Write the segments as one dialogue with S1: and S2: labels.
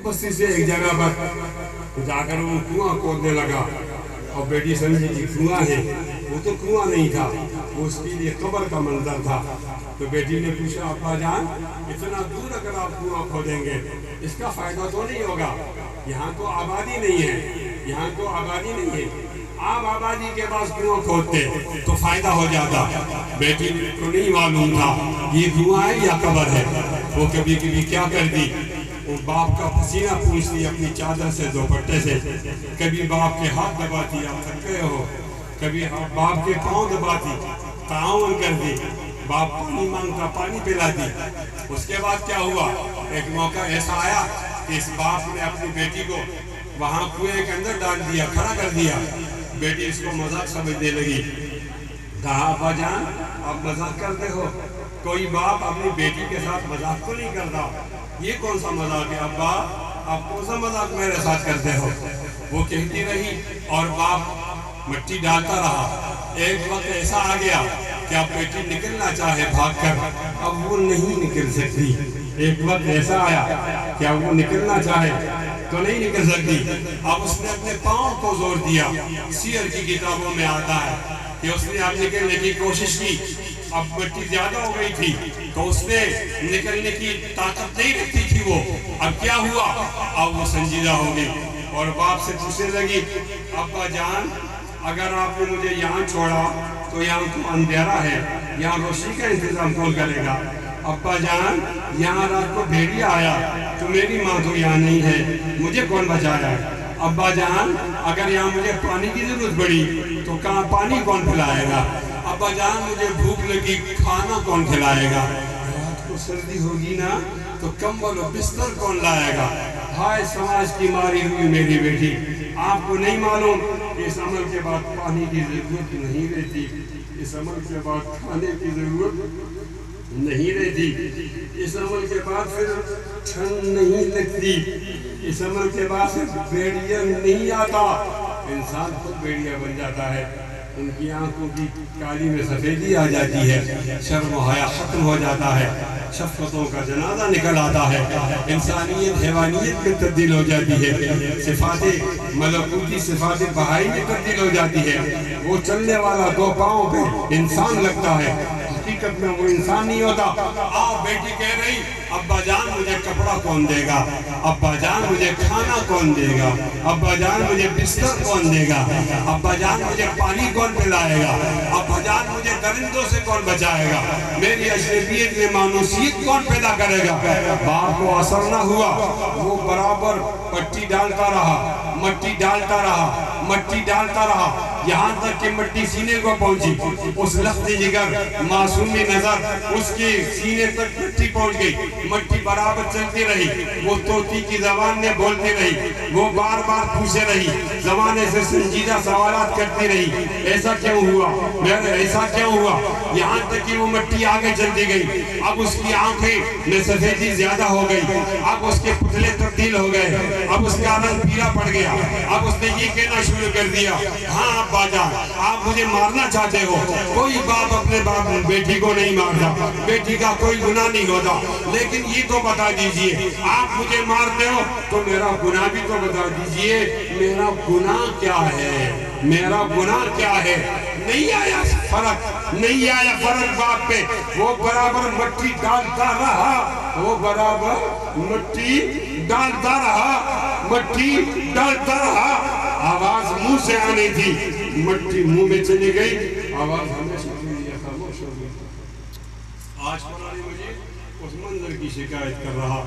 S1: बस्ती से एक जगह पर जाकर वो कुआं खोदने लगा और बेटी समझी कि कुआं है, वो तो कुआं नहीं था, वो उसके लिए कब्र का मंजर था। तो बेटी ने पूछा, अब्बा जान इतना दूर अगर आप कुआं खोदेंगे इसका फायदा तो नहीं होगा, यहाँ तो आबादी नहीं है, यहाँ तो आबादी नहीं है, आप आबादी के पास कुआं खोदते तो फायदा हो जाता। बेटी को नहीं मालूम था ये कुआं है या कब्र है। वो कभी कभी क्या कर दी, वो बाप का पसीना पूछती अपनी चादर से, दुपट्टे से, कभी बाप के हाथ दबाती, आप थक गए हो, कभी बाप के पाँव दबाती, ताउन कर दी, बाप पानी मांगता पानी पिलाती। उसके बाद क्या हुआ, एक मौका ऐसा आया कि इस बाप ने अपनी बेटी को वहां कुएं के अंदर डाल दिया, खड़ा कर दिया। बेटी इसको मजाक समझने लगी, कहा अब्बा जान आप मजाक करते हो, कोई बाप अपनी बेटी के साथ मजाक तो नहीं करता, ये कौन सा मजाक है अब्बा, आप कौन सा मजाक मेरे साथ करते हो। वो कहती रही और बाप मिट्टी डालता रहा। एक वक्त ऐसा आ गया कि अब बेटी निकलना चाहे भागकर, अब वो नहीं निकल सकती। एक वक्त ऐसा आया कि अब वो निकलना चाहे तो नहीं निकल सकती। अब उसने अपने पाँव को जोर दिया। सीयर की किताबों में आता है कि उसने अब निकलने की कोशिश की, अब मिट्टी ज्यादा हो गई थी तो उसने निकलने की ताकत नहीं रखती थी वो। अब क्या हुआ, अब वो संजीदा हो गई और बाप से पूछने लगी, अब्बा जान अगर आपने मुझे यहाँ छोड़ा तो यहाँ तो अंधेरा है, यहाँ रोशनी का इंतजाम कौन करेगा। अब्बा जान यहाँ रात को भेड़िया आया तो मेरी माँ तो यहाँ नहीं है, मुझे कौन बचाया। अब्बा जान अगर यहाँ मुझे पानी की जरूरत पड़ी तो कहाँ पानी कौन पिलाएगा। अब्बा जान मुझे भूख लगी, खाना कौन खिलाएगा। रात को सर्दी होगी ना तो कंबल और बिस्तर कौन लाएगा। हाय समाज की मारी हुई मेरी बेटी, आपको नहीं मालूम इस अमल के बाद पानी की जरूरत नहीं रहती, इस अमल के बाद खाने की जरूरत नहीं रहती, इस अमल के बाद फिर ठंड नहीं लगती, इस अमल के बाद फिर भेड़िया नहीं आता, इंसान खुद भेड़िया बन जाता है। उनकी आंखों की काली में सफेदी आ जाती है, शर्म हया खत्म हो जाता है, शफ़क़तों का जनाजा निकल आता है, इंसानियत हैवानियत में तब्दील हो जाती है, सिफाते मलकूती सिफाते बहाई में तब्दील हो जाती है। वो चलने वाला दो पाँव पे इंसान लगता है, हकीकत में वो इंसान नहीं होता। आप बेटी कह रही, अब्बा जान मुझे कपड़ा कौन देगा, अब्बा जान मुझे खाना कौन देगा, अब्बा जान मुझे बिस्तर कौन देगा, अब्बा जान मुझे पानी कौन पिलाएगा, अब्बा जान मुझे दरिंदों से कौन बचाएगा, मेरी अशरफियत में मानूसियत कौन पैदा करेगा। बाप को असर न हुआ, वो बराबर पट्टी डालता रहा, मट्टी डालता रहा, मट्टी डालता रहा, यहाँ तक कि मट्टी सीने को पहुंची। उस लफ्ज़ जिगर मासूमी नजर उसके सीने तक मट्टी पहुंच गई। मट्टी बराबर चलती रही, वो तोती की जबान में बोलती रही, वो बार बार पूछे रही, जमाने से संजीदा सवालात करती रही, ऐसा क्यों हुआ, ऐसा क्यों हुआ, यहाँ तक कि वो मट्टी आगे चलती गई। अब उसकी आंखें में सफेदी ज्यादा हो गई, अब उसके पुतले तब्दील हो गए, अब उसका रंग पीला पड़ गया। अब उसने ये कहना शुरू कर दिया, हाँ अब्बा जान आप मुझे मारना चाहते हो। कोई बाप अपने बाप बेटी को नहीं मारता, बेटी का कोई गुनाह नहीं होता, लेकिन ये तो बता दीजिए आप मुझे मारते हो तो मेरा गुनाह भी तो बता दीजिए, मेरा गुनाह क्या है, मेरा गुनाह क्या है। नहीं आया फर्क, नहीं आया फर्क बाप पे। वो बराबर मट्टी डालता रहा, वो बराबर मट्टी डालता रहा, मट्टी डालता रहा। आवाज मुंह से आनी थी, मट्टी मुंह में चली गई, आवाज हमेशा खामोश हो गई। आज पुरानी मुझे उस मंजर की शिकायत कर रहा,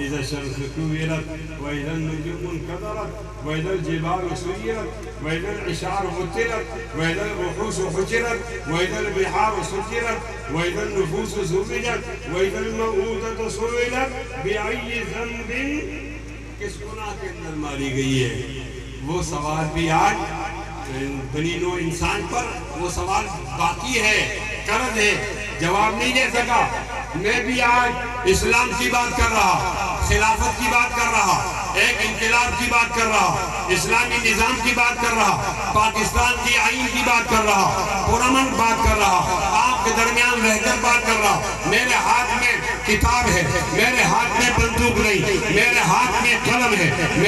S1: इज़ा शम्स कुविरत व इज़ा नुजूम कदरत व इज़ा जिबाल सुय्यरत व इज़ा इशार मुतिरत व इज़ा रुहूस हुजिरत व इज़ा बिहार सुजिरत व इज़ा नुफूस जुबिरत व इज़ा मऊदत सुइलत बिअय्यि ज़ंबिन, किस गुनाह के अंदर मारी गई है। वो सवाल भी आज बनी नो इंसान पर वो सवाल बाकी है, कर्ज है, जवाब नहीं दे सका। मैं भी आज इस्लाम की बात कर रहा, खिलाफत की बात कर रहा, एक इंकलाब की बात कर रहा, इस्लामी निजाम की बात कर रहा, पाकिस्तान की आईन की बात कर रहा, पुरअमन बात कर रहा। आप آپ کے درمیان رہ کر بات کر رہا ہوں. میرے ہاتھ میں کتاب ہے, میرے ہاتھ میں بندوق نہیں, میرے ہاتھ میں قلم ہے.